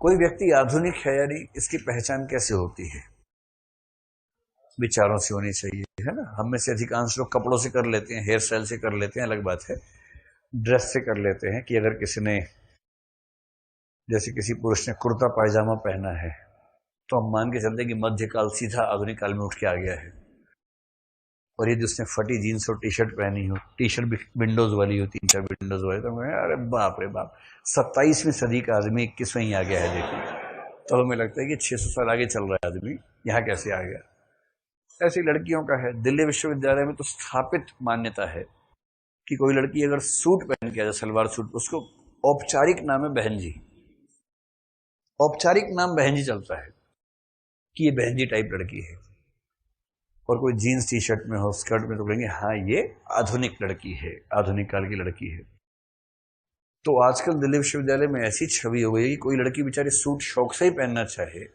कोई व्यक्ति आधुनिक है या नहीं, इसकी पहचान कैसे होती है? विचारों से होनी चाहिए, है ना। हम में से अधिकांश लोग कपड़ों से कर लेते हैं, हेयर स्टाइल से कर लेते हैं, अलग बात है। ड्रेस से कर लेते हैं कि अगर किसी ने, जैसे किसी पुरुष ने कुर्ता पायजामा पहना है तो हम मान के चलते हैं कि मध्यकाल सीधा आधुनिक काल में उठ के आ गया है। और यदि उसने फटी जीन्स और टी शर्ट पहनी हो, टी शर्ट भी विंडोज वाली हो, 3-4 विंडोज वाली, तो अरे बाप रे बाप, 27वीं सदी का आदमी 21वें ही आ गया है। देखिए, तो हमें लगता है कि 600 साल आगे चल रहा है आदमी, यहाँ कैसे आ गया। ऐसी लड़कियों का है। दिल्ली विश्वविद्यालय में तो स्थापित मान्यता है कि कोई लड़की अगर सूट पहन के आ जाए, सलवार सूट, उसको औपचारिक नाम है बहन जी। औपचारिक नाम बहन जी चलता है कि ये बहन जी टाइप लड़की है। और कोई जीन्स टी शर्ट में हो, स्कर्ट में, तो कहेंगे हाँ ये आधुनिक लड़की है, आधुनिक काल की लड़की है। तो आजकल दिल्ली विश्वविद्यालय में ऐसी छवि हो गई है कि कोई लड़की बेचारी सूट शौक से ही पहनना चाहे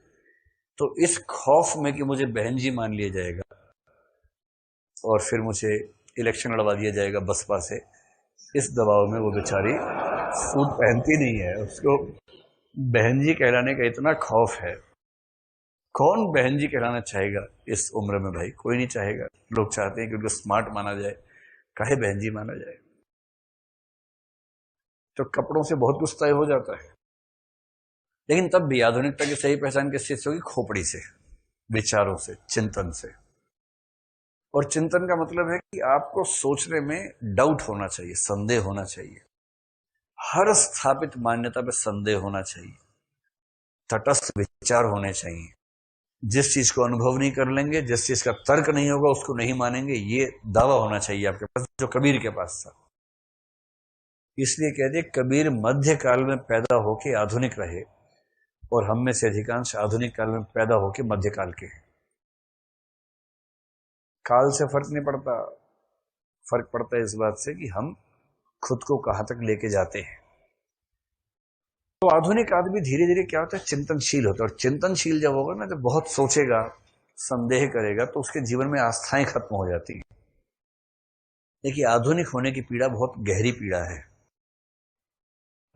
तो इस खौफ में कि मुझे बहन जी मान लिया जाएगा और फिर मुझे इलेक्शन लड़वा दिया जाएगा बसपा से, इस दबाव में वो बेचारी सूट पहनती नहीं है। उसको बहन जी कहलाने का इतना खौफ है। कौन बहन जी कहलाना चाहेगा इस उम्र में भाई? कोई नहीं चाहेगा। लोग चाहते हैं कि उनको स्मार्ट माना जाए, काहे बहन जी माना जाए। तो कपड़ों से बहुत कुछ तय हो जाता है। लेकिन तब भी आधुनिकता की सही पहचान किस चीज से होगी? खोपड़ी से, विचारों से, चिंतन से। और चिंतन का मतलब है कि आपको सोचने में डाउट होना चाहिए, संदेह होना चाहिए। हर स्थापित मान्यता पे संदेह होना चाहिए, तटस्थ विचार होने चाहिए। जिस चीज को अनुभव नहीं कर लेंगे, जिस चीज का तर्क नहीं होगा, उसको नहीं मानेंगे, ये दावा होना चाहिए आपके पास, जो कबीर के पास था। इसलिए कहते कबीर मध्य काल में पैदा होके आधुनिक रहे, और हम में से अधिकांश आधुनिक काल में पैदा होके मध्यकाल के। काल से फर्क नहीं पड़ता, फर्क पड़ता है इस बात से कि हम खुद को कहां तक लेके जाते हैं। तो आधुनिक आदमी धीरे धीरे क्या होता है? चिंतनशील होता है। और चिंतनशील जब होगा ना, जब बहुत सोचेगा, संदेह करेगा, तो उसके जीवन में आस्थाएं खत्म हो जाती हैं। देखिए, आधुनिक होने की पीड़ा बहुत गहरी पीड़ा है।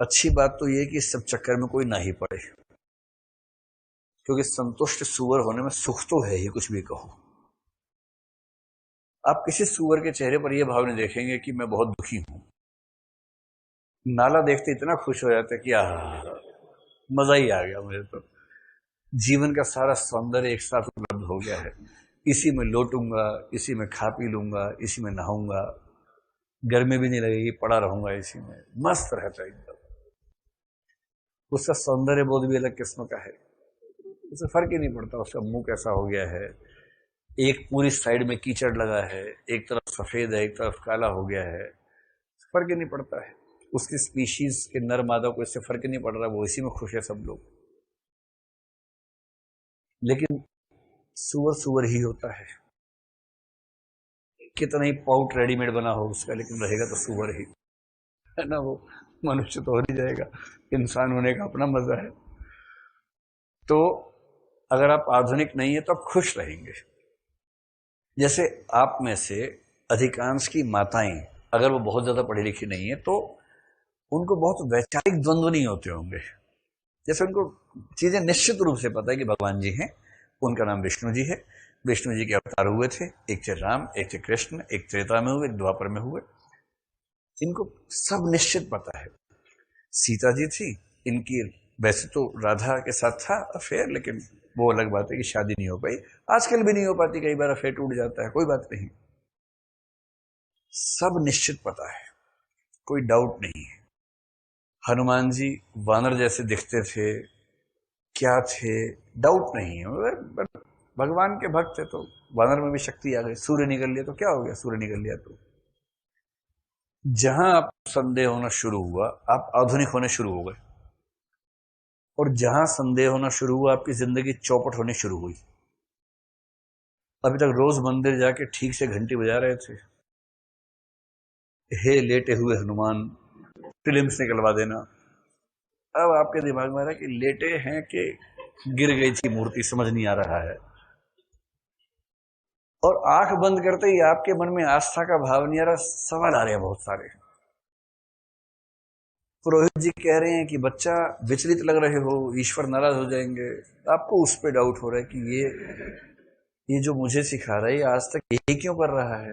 अच्छी बात तो यह कि इस सब चक्कर में कोई ना ही पड़े, क्योंकि संतुष्ट सुअर होने में सुख तो है ही, कुछ भी कहो। आप किसी सुअर के चेहरे पर यह भाव नहीं देखेंगे कि मैं बहुत दुखी हूं। नाला देखते इतना खुश हो जाता है कि मजा ही आ गया, मुझे तो जीवन का सारा सौंदर्य एक साथ उपलब्ध हो गया है। इसी में लौटूंगा, इसी में खा पी लूंगा, इसी में नहाऊंगा, गर्मी भी नहीं लगेगी, पड़ा रहूंगा इसी में, मस्त रहता है एकदम। उसका सौंदर्य बोध भी अलग किस्म का है। उसे फर्क ही नहीं पड़ता उसका मुंह कैसा हो गया है, एक पूरी साइड में कीचड़ लगा है, एक तरफ सफेद है, एक तरफ काला हो गया है, फर्क ही नहीं पड़ता है। उसकी स्पीशीज के नर मादा को इससे फर्क ही नहीं पड़ रहा, वो इसी में खुश है सब लोग। लेकिन सुअर सुअर ही होता है, कितना ही पाउट रेडीमेड बना हो उसका, लेकिन रहेगा तो सुअर ही, है ना। वो मनुष्य तो हो नहीं जाएगा, इंसान होने का अपना मजा है। तो अगर आप आधुनिक नहीं है तो आप खुश रहेंगे। जैसे आप में से अधिकांश की माताएं, अगर वो बहुत ज्यादा पढ़ी लिखी नहीं है, तो उनको बहुत वैचारिक द्वंद्व नहीं होते होंगे। जैसे उनको चीजें निश्चित रूप से पता है कि भगवान जी हैं, उनका नाम विष्णु जी है, विष्णु जी के अवतार हुए थे, एक थे राम, एक थे कृष्ण, एक त्रेता में हुए, एक द्वापर में हुए। इनको सब निश्चित पता है। सीता जी थी, इनकी वैसे तो राधा के साथ था अफेयर, लेकिन वो अलग बात है कि शादी नहीं हो पाई। आजकल भी नहीं हो पाती, कई बार अफेयर टूट जाता है, कोई बात नहीं। सब निश्चित पता है, कोई डाउट नहीं है। हनुमान जी वानर जैसे दिखते थे, क्या थे, डाउट नहीं है। भगवान के भक्त थे तो वानर में भी शक्ति आ गई। सूर्य निकल लिया तो क्या हो गया, सूर्य निकल लिया तो। जहां आप संदेह होना शुरू हुआ, आप आधुनिक होने शुरू हो गए। और जहां संदेह होना शुरू हुआ, आपकी जिंदगी चौपट होनी शुरू हुई। अभी तक रोज मंदिर जाके ठीक से घंटी बजा रहे थे, हे लेटे हुए हनुमान, फिल्म्स निकलवा देना। अब आपके दिमाग में आ रहा है कि लेटे हैं कि गिर गई थी मूर्ति, समझ नहीं आ रहा है। और आंख बंद करते ही आपके मन में आस्था का भाव नहीं आ रहा, सवाल आ रहे हैं बहुत सारे। पुरोहित जी कह रहे हैं कि बच्चा विचलित लग रहे हो, ईश्वर नाराज हो जाएंगे। आपको उस पर डाउट हो रहा है कि ये जो मुझे सिखा रहा है ये आज तक यही क्यों कर रहा है।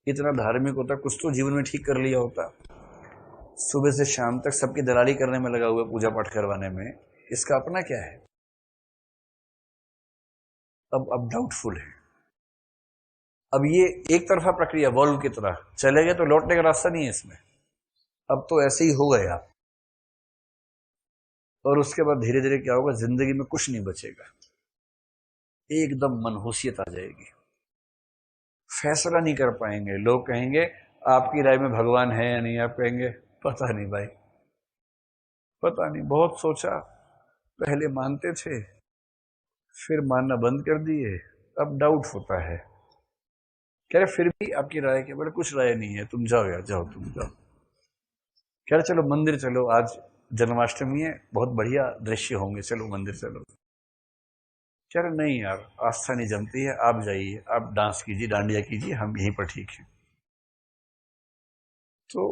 इतना धार्मिक होता, कुछ तो जीवन में ठीक कर लिया होता। सुबह से शाम तक सबकी दलाली करने में लगा हुआ, पूजा पाठ करवाने में, इसका अपना क्या है। अब डाउटफुल है। अब ये एक तरफा प्रक्रिया वॉल्व की तरह चले गए तो लौटने का रास्ता नहीं है इसमें। अब तो ऐसे ही हो गए आप, और उसके बाद धीरे धीरे क्या होगा, जिंदगी में कुछ नहीं बचेगा, एकदम मनहूसियत आ जाएगी, फैसला नहीं कर पाएंगे। लोग कहेंगे आपकी राय में भगवान है या नहीं, आप कहेंगे पता नहीं भाई, पता नहीं, बहुत सोचा, पहले मानते थे फिर मानना बंद कर दिए, अब डाउट होता है। कह रहे फिर भी आपकी राय के बड़े कुछ राय नहीं है, तुम जाओ यार, जाओ तुम जाओ। कह रहे चलो मंदिर चलो, आज जन्माष्टमी है, बहुत बढ़िया दृश्य होंगे, चलो मंदिर चलो। कह रहे नहीं यार, आस्था नहीं जमती है, आप जाइए, आप डांस कीजिए, डांडिया कीजिए, हम यहीं पर ठीक हैं। तो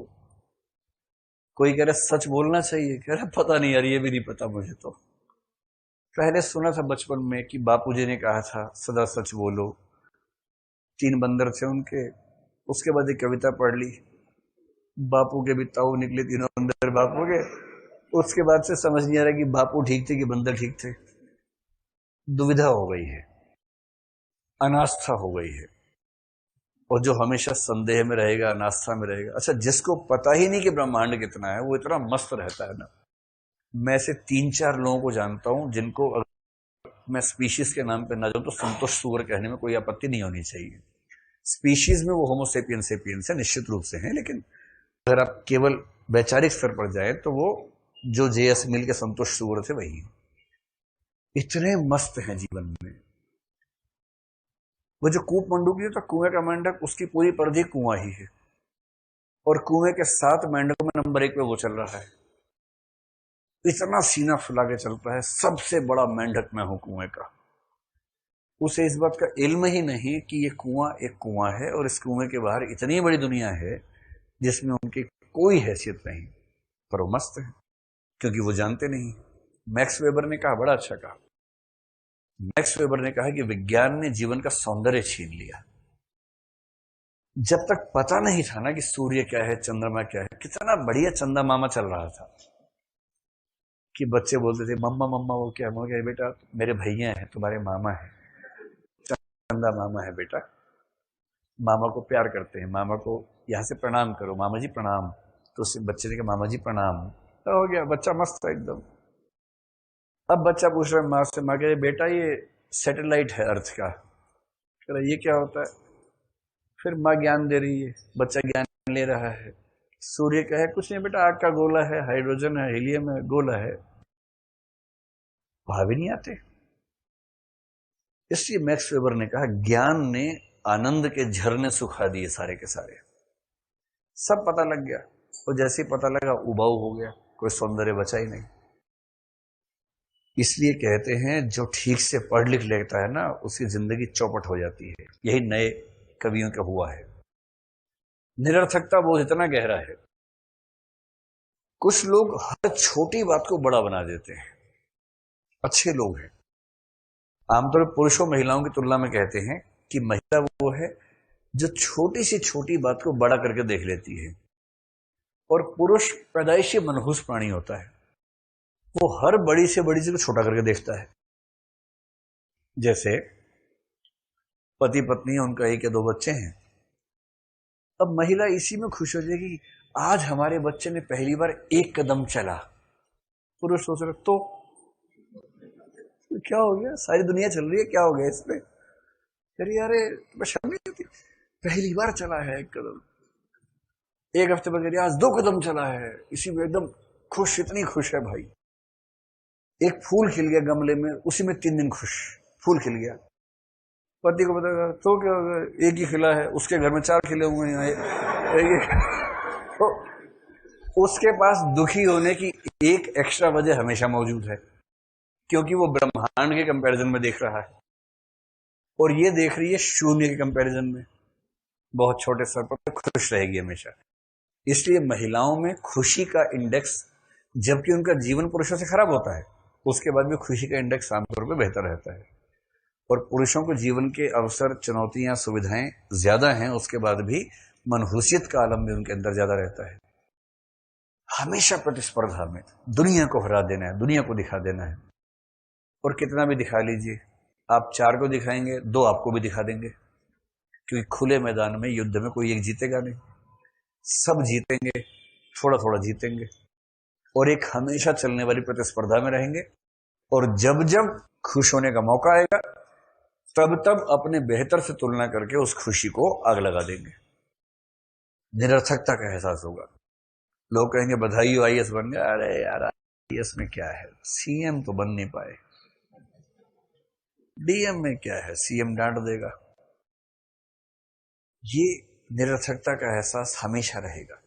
कोई कह रहा सच बोलना चाहिए, कह रहा पता नहीं यार, ये भी नहीं पता मुझे। तो पहले सुना था बचपन में कि बापूजी ने कहा था सदा सच बोलो, 3 बंदर थे उनके। उसके बाद एक कविता पढ़ ली, बापू के भी ताऊ निकले तीनों बंदर बापू के। उसके बाद से समझ नहीं आ रहा कि बापू ठीक थे कि बंदर ठीक थे। दुविधा हो गई है, अनास्था हो गई है, और जो हमेशा संदेह में रहेगा, अनास्था में रहेगा। अच्छा, जिसको पता ही नहीं कि ब्रह्मांड कितना है, वो इतना मस्त रहता है ना। मैं से 3-4 लोगों को जानता हूं जिनको अगर मैं स्पीशीज के नाम पे ना जाऊं तो संतोष सुअर कहने में कोई आपत्ति नहीं होनी चाहिए। स्पीशीज में वो होमोसेपियन सेपियंस है, निश्चित रूप से है, लेकिन अगर आप केवल वैचारिक स्तर पर जाए तो वो जो जेएस मिल के संतोष सुअर थे वही। इतने मस्त हैं जीवन में। वो जो कूप मंडूक था, कुएं का मेंढक, उसकी पूरी परिधि कुआं ही है, और कुएं के 7 मेंढकों में नंबर 1 पे वो चल रहा है। इतना सीना फुला के चलता है, सबसे बड़ा मेंढक मैं हूं कुएं का। उसे इस बात का इल्म ही नहीं कि ये कुआं एक कुआं है, और इस कुएं के बाहर इतनी बड़ी दुनिया है जिसमें उनकी कोई हैसियत नहीं, पर वो मस्त है क्योंकि वो जानते नहीं। मैक्स वेबर ने कहा, बड़ा अच्छा कहा, मैक्स वेबर ने कहा कि विज्ञान ने जीवन का सौंदर्य छीन लिया। जब तक पता नहीं था ना कि सूर्य क्या है, चंद्रमा क्या है, कितना बढ़िया चंदा मामा चल रहा था कि बच्चे बोलते थे मम्मा मम्मा वो क्या, मैं क्या बेटा मेरे भैया हैं, तुम्हारे मामा है, चंदा मामा है बेटा, मामा को प्यार करते हैं, मामा को यहाँ से प्रणाम करो, मामा जी प्रणाम। तो उससे बच्चे ने कहा मामा जी प्रणाम, तो हो गया, बच्चा मस्त था एकदम। अब बच्चा पूछ रहा है माँ से, माँ कह रही बेटा ये सैटेलाइट है अर्थ का, कह रहा ये क्या होता है। फिर माँ ज्ञान दे रही है, बच्चा ज्ञान ले रहा है। सूर्य का है, कुछ नहीं बेटा, आग का गोला है, हाइड्रोजन है, हीलियम है, गोला है। भाव ही नहीं आते। इसलिए मैक्स वेबर ने कहा ज्ञान ने आनंद के झरने सुखा दिए सारे के सारे। सब पता लग गया, और जैसे ही पता लगा उबाऊ हो गया, कोई सौंदर्य बचा ही नहीं। इसलिए कहते हैं जो ठीक से पढ़ लिख लेता है ना, उसकी जिंदगी चौपट हो जाती है। यही नए कवियों का हुआ है। निरर्थकता बोध इतना गहरा है, कुछ लोग हर छोटी बात को बड़ा बना देते हैं। अच्छे लोग हैं, आमतौर पर पुरुषों महिलाओं की तुलना में कहते हैं कि महिला वो है जो छोटी सी छोटी बात को बड़ा करके देख लेती है, और पुरुष पैदाइशी मनहूस प्राणी होता है, वो हर बड़ी से बड़ी चीज को छोटा करके देखता है। जैसे पति पत्नी, उनका 1 या 2 बच्चे हैं। अब महिला इसी में खुश हो जाएगी, आज हमारे बच्चे ने पहली बार 1 कदम चला। पुरुष सोच रहे तो क्या हो गया, सारी दुनिया चल रही है, क्या हो गया इसमें। अरे अरे तुम्हें शर्म नहीं आती, पहली बार चला है 1 कदम। 1 हफ्ते बाद आज 2 कदम चला है, इसी में एकदम खुश, इतनी खुश है भाई। एक फूल खिल गया गमले में, उसी में 3 दिन खुश, फूल खिल गया। पति को बताया तो क्या होगा, 1 ही खिला है, उसके घर में 4 खिले हुए हैं। तो उसके पास दुखी होने की एक एक्स्ट्रा वजह हमेशा मौजूद है, क्योंकि वो ब्रह्मांड के कंपैरिजन में देख रहा है, और ये देख रही है शून्य के कंपैरिजन में। बहुत छोटे स्तर पर खुश रहेगी हमेशा। इसलिए महिलाओं में खुशी का इंडेक्स, जबकि उनका जीवन पुरुषों से खराब होता है, उसके बाद भी खुशी का इंडेक्स आमतौर पर बेहतर रहता है। और पुरुषों को जीवन के अवसर, चुनौतियां, सुविधाएं ज्यादा हैं, उसके बाद भी मनहूसियत का आलम भी उनके अंदर ज्यादा रहता है। हमेशा प्रतिस्पर्धा में दुनिया को हरा देना है, दुनिया को दिखा देना है। और कितना भी दिखा लीजिए, आप 4 को दिखाएंगे, 2 आपको भी दिखा देंगे, क्योंकि खुले मैदान में युद्ध में कोई एक जीतेगा नहीं, सब जीतेंगे, थोड़ा थोड़ा जीतेंगे, और एक हमेशा चलने वाली प्रतिस्पर्धा में रहेंगे। और जब जब खुश होने का मौका आएगा, तब तब अपने बेहतर से तुलना करके उस खुशी को आग लगा देंगे। निरर्थकता का एहसास होगा। लोग कहेंगे बधाई हो, आईएएस बन गया। अरे यार, आईएएस में क्या है, सीएम तो बन नहीं पाए। डीएम में क्या है, सीएम डांट देगा। ये निरर्थकता का एहसास हमेशा रहेगा।